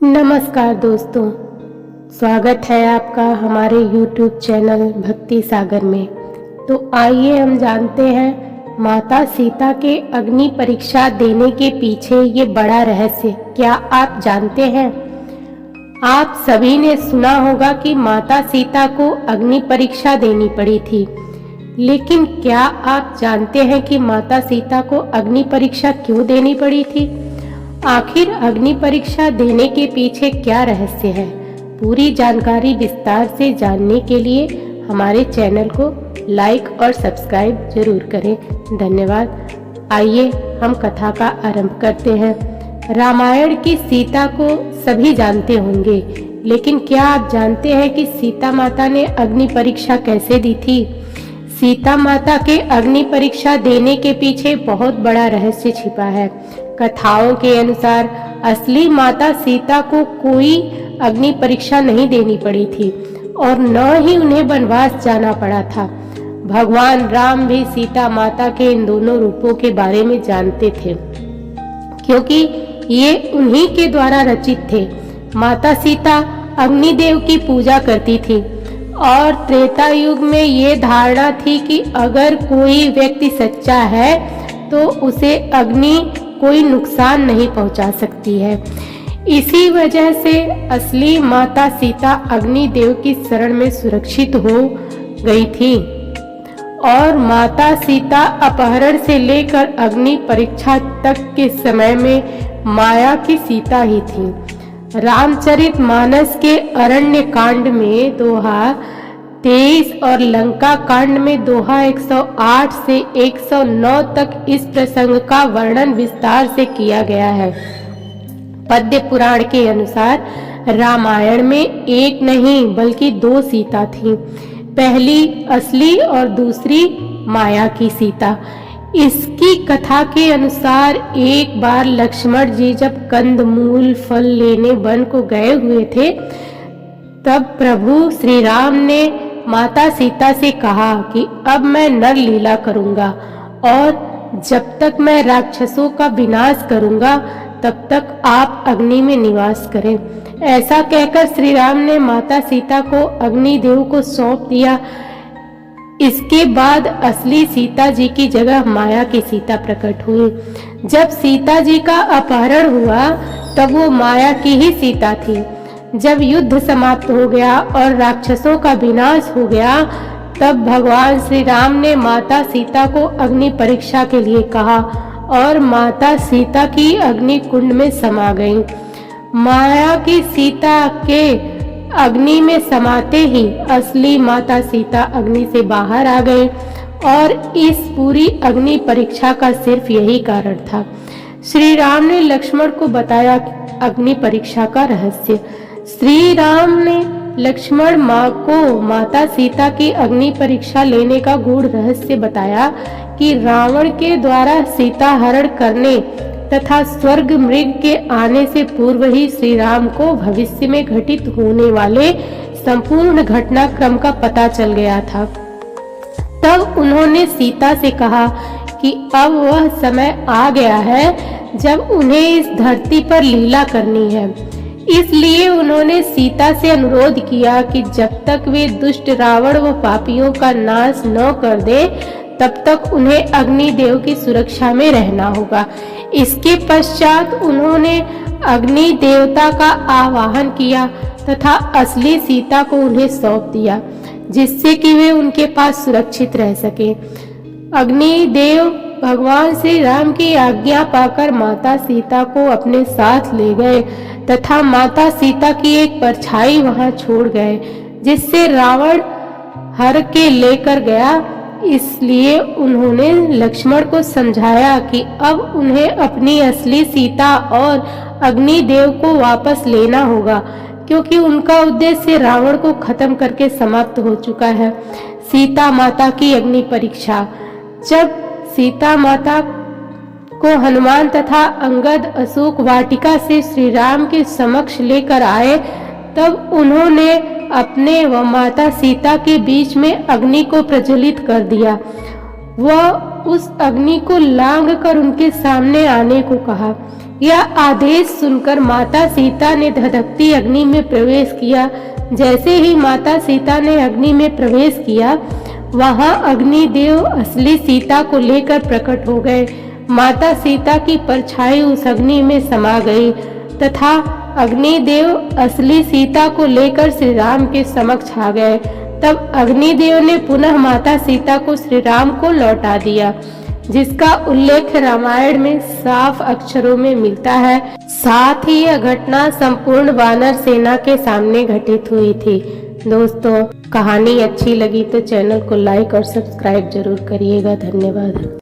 नमस्कार दोस्तों, स्वागत है आपका हमारे YouTube चैनल भक्ति सागर में। तो आइए हम जानते हैं माता सीता के अग्नि परीक्षा देने के पीछे ये बड़ा रहस्य क्या आप जानते हैं? आप सभी ने सुना होगा कि माता सीता को अग्नि परीक्षा देनी पड़ी थी, लेकिन क्या आप जानते हैं कि माता सीता को अग्नि परीक्षा क्यों देनी पड़ी थी? आखिर अग्नि परीक्षा देने के पीछे क्या रहस्य है? पूरी जानकारी विस्तार से जानने के लिए हमारे चैनल को लाइक और सब्सक्राइब जरूर करें। धन्यवाद। आइए हम कथा का आरंभ करते हैं। रामायण की सीता को सभी जानते होंगे, लेकिन क्या आप जानते हैं कि सीता माता ने अग्नि परीक्षा कैसे दी थी? सीता माता के अग्नि परीक्षा देने के पीछे बहुत बड़ा रहस्य छिपा है। कथाओं के अनुसार असली माता सीता को कोई अग्नि परीक्षा नहीं देनी पड़ी थी और न ही उन्हें वनवास जाना पड़ा था। भगवान राम भी सीता माता के इन दोनों रूपों के बारे में जानते थे, क्योंकि ये उन्हीं के द्वारा रचित थे। माता सीता अग्निदेव की पूजा करती थी और त्रेता युग में ये धारणा थी कि अगर कोई व्यक्ति सच्चा है तो उसे अग्नि कोई नुकसान नहीं पहुंचा सकती है। इसी वजह से असली माता सीता अग्निदेव की शरण में सुरक्षित हो गई थी और माता सीता अपहरण से लेकर अग्नि परीक्षा तक के समय में माया की सीता ही थी। रामचरितमानस के अरण्य कांड में दोहा 23 और लंका कांड में दोहा 108 से 109 तक इस प्रसंग का वर्णन विस्तार से किया गया है। पद्य पुराण के अनुसार रामायण में एक नहीं बल्कि दो सीता थीं। पहली असली और दूसरी माया की सीता। इसकी कथा के अनुसार एक बार लक्ष्मण जी जब कंदमूल फल लेने वन को गए हुए थे, तब प्रभु श्री राम ने माता सीता से कहा कि अब मैं नर लीला करूंगा और जब तक मैं राक्षसों का विनाश करूंगा तब तक आप अग्नि में निवास करें। ऐसा कहकर श्री राम ने माता सीता को अग्निदेव को सौंप दिया। इसके बाद असली सीता जी की जगह माया की सीता प्रकट हुई। जब सीता जी का अपहरण हुआ तब वो माया की ही सीता थी। जब युद्ध समाप्त हो गया और राक्षसों का विनाश हो गया, तब भगवान श्री राम ने माता सीता को अग्नि परीक्षा के लिए कहा और माता सीता की अग्नि कुंड में समा गईं। माया की सीता के अग्नि में समाते ही असली माता सीता अग्नि से बाहर आ गई और इस पूरी अग्नि परीक्षा का सिर्फ यही कारण था। श्री राम ने लक्ष्मण को बताया अग्नि परीक्षा का रहस्य। श्री राम ने लक्ष्मण माँ को माता सीता की अग्नि परीक्षा लेने का गूढ़ रहस्य बताया कि रावण के द्वारा सीता हरण करने तथा स्वर्ग मृग के आने से पूर्व ही श्री राम को भविष्य में घटित होने वाले संपूर्ण घटनाक्रम का पता चल गया था। तब उन्होंने सीता से कहा कि अब वह समय आ गया है जब उन्हें इस धरती पर लीला करनी है। इसलिए उन्होंने सीता से अनुरोध किया कि जब तक वे दुष्ट रावण व पापियों का नाश न कर दे तब तक उन्हें अग्निदेव की सुरक्षा में रहना होगा। इसके पश्चात उन्होंने अग्नि देवता का आवाहन किया तथा असली सीता को उन्हें सौंप दिया, जिससे कि वे उनके पास सुरक्षित रह सके। अग्निदेव भगवान श्री राम की आज्ञा पाकर माता सीता को अपने साथ ले गए तथा माता सीता की एक परछाई वहां छोड़ गए, जिससे रावण हर के लेकर गया। इसलिए उन्होंने लक्ष्मण को समझाया कि अब उन्हें अपनी असली सीता और अग्निदेव को वापस लेना होगा, क्योंकि उनका उद्देश्य रावण को खत्म करके समाप्त हो चुका है। सीता माता की अग्नि परीक्षा। जब सीता माता को हनुमान तथा अंगद अशोक वाटिका से श्री राम के समक्ष लेकर आए, तब उन्होंने अपने व माता सीता के बीच में अग्नि को प्रज्वलित कर दिया। वह उस अग्नि को लांघ कर उनके सामने आने को कहा। यह आदेश सुनकर माता सीता ने धधकती अग्नि में प्रवेश किया। जैसे ही माता सीता ने अग्नि में प्रवेश किया, वहां अग्निदेव असली सीता को लेकर प्रकट हो गए। माता सीता की परछाई उस अग्नि में समा गई तथा अग्निदेव असली सीता को लेकर श्री राम के समक्ष आ गए। तब अग्निदेव ने पुनः माता सीता को श्री राम को लौटा दिया, जिसका उल्लेख रामायण में साफ अक्षरों में मिलता है। साथ ही यह घटना संपूर्ण वानर सेना के सामने घटित हुई थी। दोस्तों, कहानी अच्छी लगी तो चैनल को लाइक और सब्सक्राइब जरूर करिएगा। धन्यवाद।